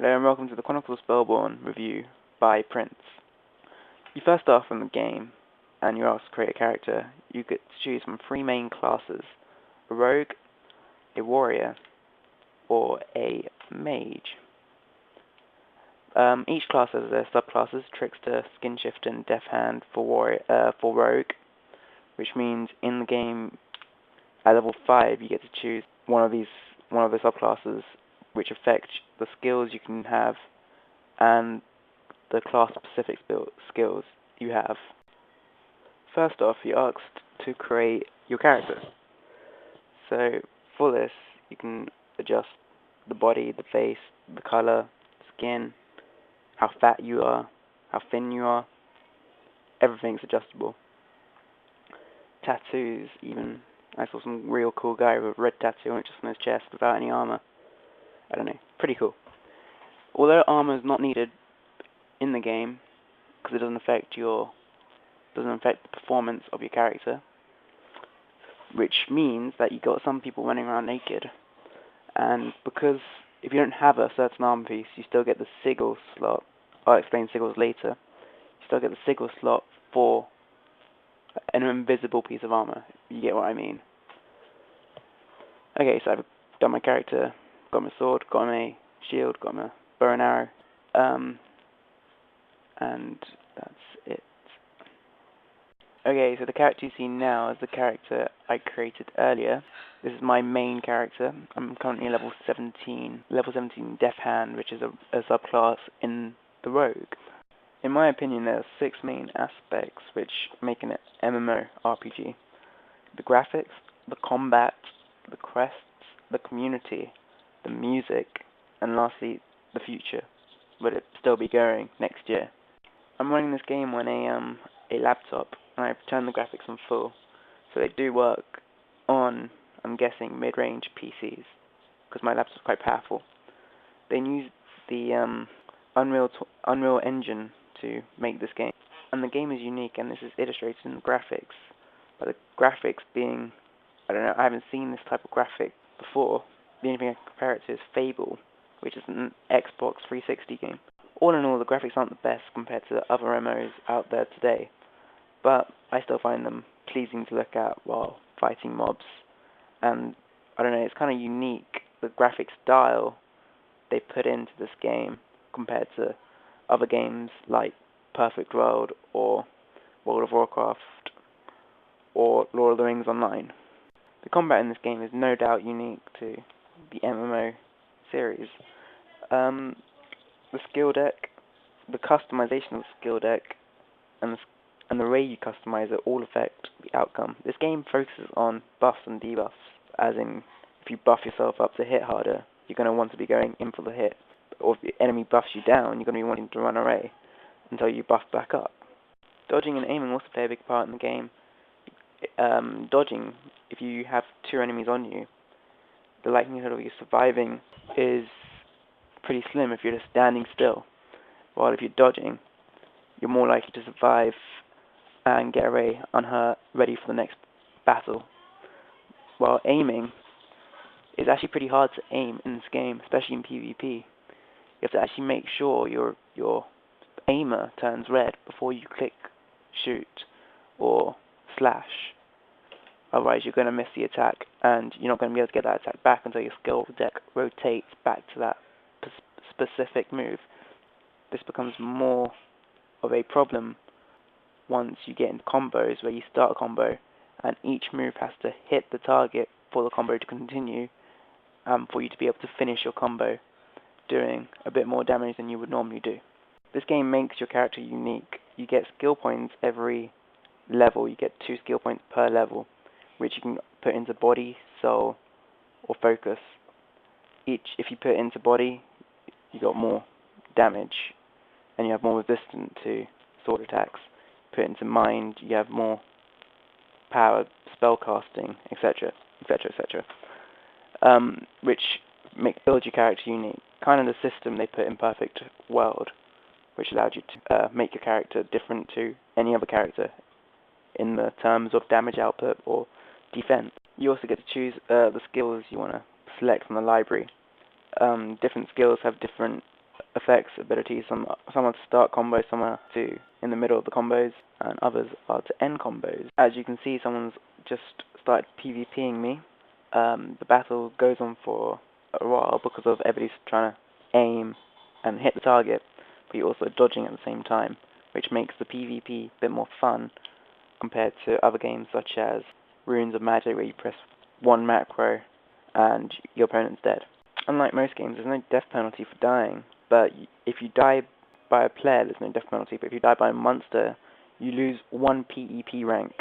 Hello and welcome to the Chronicles Spellborn review by Prince. You first start from the game, and you're asked to create a character. You get to choose from three main classes: a rogue, a warrior, or a mage. Each class has their subclasses: Trickster, Skin Shifter, and Death Hand for rogue, which means in the game at level 5 you get to choose one of the subclasses which affect the skills you can have and the class-specific skills you have. First off, you're asked to create your character. So for this, you can adjust the body, the face, the color, skin, how fat you are, how thin you are. Everything's adjustable. Tattoos, even. I saw some real cool guy with a red tattoo on it just on his chest without any armor. I don't know, pretty cool. Although armor is not needed in the game because it doesn't affect the performance of your character, which means that you got some people running around naked, and because if you don't have a certain armor piece, you still get the sigil slot. I'll explain sigils later. You still get the sigil slot for an invisible piece of armor. You get what I mean? Okay, so I've done my character, got my sword, got my shield, got my bow and arrow, and that's it. Okay, so the character you see now is the character I created earlier. This is my main character. I'm currently level 17 Death Hand, which is a subclass in the rogue. In my opinion, there are 6 main aspects which make an MMORPG: the graphics, the combat, the quests, the community, the music, and lastly, the future. Will it still be going next year? I'm running this game on a laptop, and I've turned the graphics on full, so they do work on, I'm guessing, mid-range PCs, because my laptop's quite powerful. They use the Unreal Engine to make this game, and the game is unique, and this is illustrated in the graphics. But the graphics being, I don't know, I haven't seen this type of graphic before. The only thing I can compare it to is Fable, which is an Xbox 360 game. All in all, the graphics aren't the best compared to the other MMOs out there today, but I still find them pleasing to look at while fighting mobs. And I don't know, it's kind of unique, the graphic style they put into this game compared to other games like Perfect World or World of Warcraft or Lord of the Rings Online. The combat in this game is no doubt unique to the MMO series. The skill deck, the customization of the skill deck, and the way you customize it all affect the outcome. This game focuses on buffs and debuffs, as in, if you buff yourself up to hit harder, you're going to want to be going in for the hit. Or if the enemy buffs you down, you're going to be wanting to run away until you buff back up. Dodging and aiming also play a big part in the game. Dodging, if you have 2 enemies on you, the likelihood of you surviving is pretty slim if you're just standing still. While if you're dodging, you're more likely to survive and get away unhurt, ready for the next battle. While aiming is actually pretty hard to aim in this game, especially in PvP. You have to actually make sure your aimer turns red before you click shoot or slash. Otherwise, you're going to miss the attack, and you're not going to be able to get that attack back until your skill deck rotates back to that specific move. This becomes more of a problem once you get into combos where you start a combo, and each move has to hit the target for the combo to continue, for you to be able to finish your combo, doing a bit more damage than you would normally do. This game makes your character unique. You get skill points every level. You get 2 skill points per level, which you can put into body, soul, or focus. If you put it into body, you got more damage, and you have more resistance to sword attacks. Put it into mind, you have more power, spell casting, etc., etc., etc., which builds your character unique. Kind of the system they put in Perfect World, which allowed you to make your character different to any other character in the terms of damage output or defense. You also get to choose the skills you want to select from the library. Different skills have different effects, abilities. Some are to start combos, some are to in the middle of the combos, and others are to end combos. As you can see, someone's just started PvPing me. The battle goes on for a while because of everybody's trying to aim and hit the target, but you're also dodging at the same time, which makes the PvP a bit more fun compared to other games such as Runes of Magic, where you press one macro and your opponent's dead. Unlike most games, there's no death penalty for dying, but if you die by a player, there's no death penalty, but if you die by a monster, you lose one PEP rank.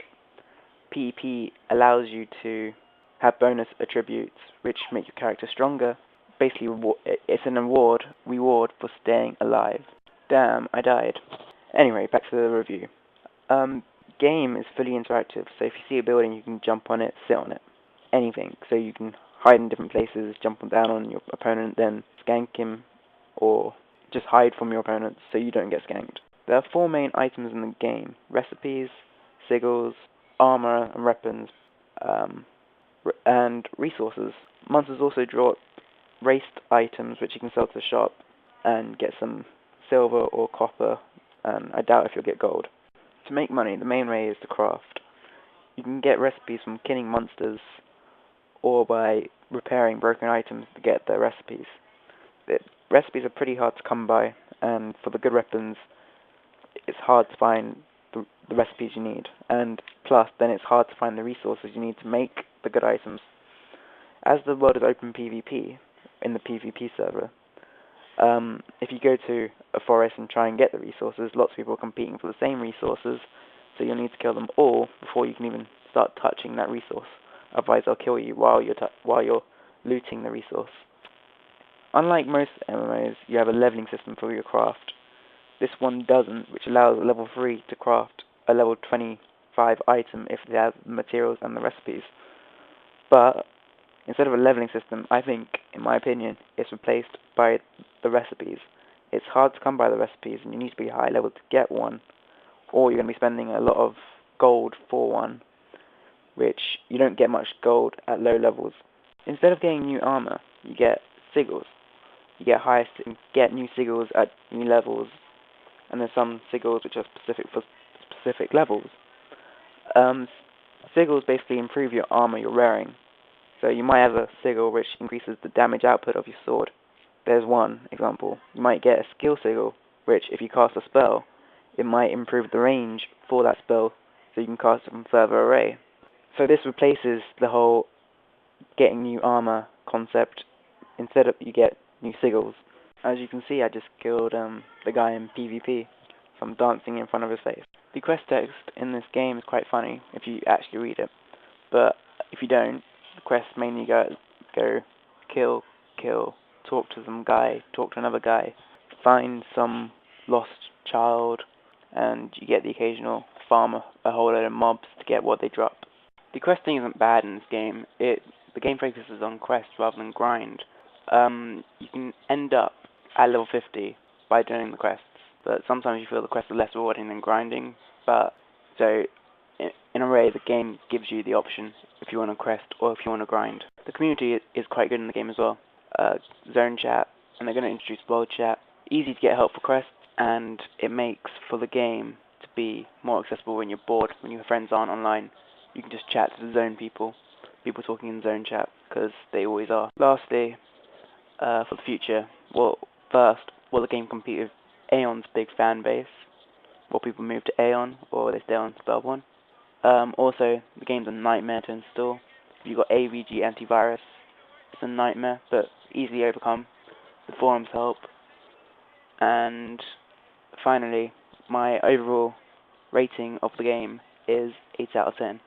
PEP allows you to have bonus attributes, which make your character stronger. Basically, it's an reward for staying alive. Damn, I died. Anyway, back to the review. Game is fully interactive, so if you see a building, you can jump on it, sit on it, anything. So you can hide in different places, jump down on your opponent, then skank him, or just hide from your opponent so you don't get skanked. There are 4 main items in the game: recipes, sigils, armor and weapons, and resources. Monsters also drop raced items which you can sell to the shop and get some silver or copper, and I doubt if you'll get gold. To make money, the main way is to craft. You can get recipes from killing monsters or by repairing broken items to get their recipes. The recipes are pretty hard to come by, and for the good weapons, it's hard to find the recipes you need. And plus, then it's hard to find the resources you need to make the good items. As the world is open PvP, in the PvP server, if you go to a forest and try and get the resources, lots of people are competing for the same resources, so you'll need to kill them all before you can even start touching that resource. Otherwise, they'll kill you while you're looting the resource. Unlike most MMOs, you have a leveling system for your craft. This one doesn't, which allows a level 3 to craft a level 25 item if they have the materials and the recipes. But instead of a leveling system, I think, in my opinion, it's replaced by the recipes. It's hard to come by the recipes, and you need to be high level to get one, or you're going to be spending a lot of gold for one, which you don't get much gold at low levels. Instead of getting new armor, you get sigils. You get new sigils at new levels, and there's some sigils which are specific for specific levels. Sigils basically improve your armor you're wearing. So you might have a sigil which increases the damage output of your sword. There's one example. You might get a skill sigil, which if you cast a spell, it might improve the range for that spell, so you can cast it from further away. So this replaces the whole getting new armor concept. Instead of you get new sigils. As you can see, I just killed the guy in PvP, so I'm dancing in front of his face. The quest text in this game is quite funny if you actually read it, but if you don't, the quests mainly go kill, talk to some guy, talk to another guy, find some lost child, and you get the occasional farm a whole load of mobs to get what they drop. The questing isn't bad in this game. The game focuses on quests rather than grind. You can end up at level 50 by doing the quests, but sometimes you feel the quests are less rewarding than grinding. But so in a way, the game gives you the option if you want to quest or if you want to grind. The community is quite good in the game as well. Zone chat, and they're going to introduce world chat. Easy to get help for quests, and it makes for the game to be more accessible when you're bored, when your friends aren't online. You can just chat to the zone people talking in zone chat, because they always are. Lastly, for the future, first, will the game compete with Aeon's big fan base? Will people move to Aeon, or will they stay on Spellborn? Also, the game's a nightmare to install. If you've got AVG antivirus, it's a nightmare, but easily overcome. The forums help. And finally, my overall rating of the game is 8 out of 10.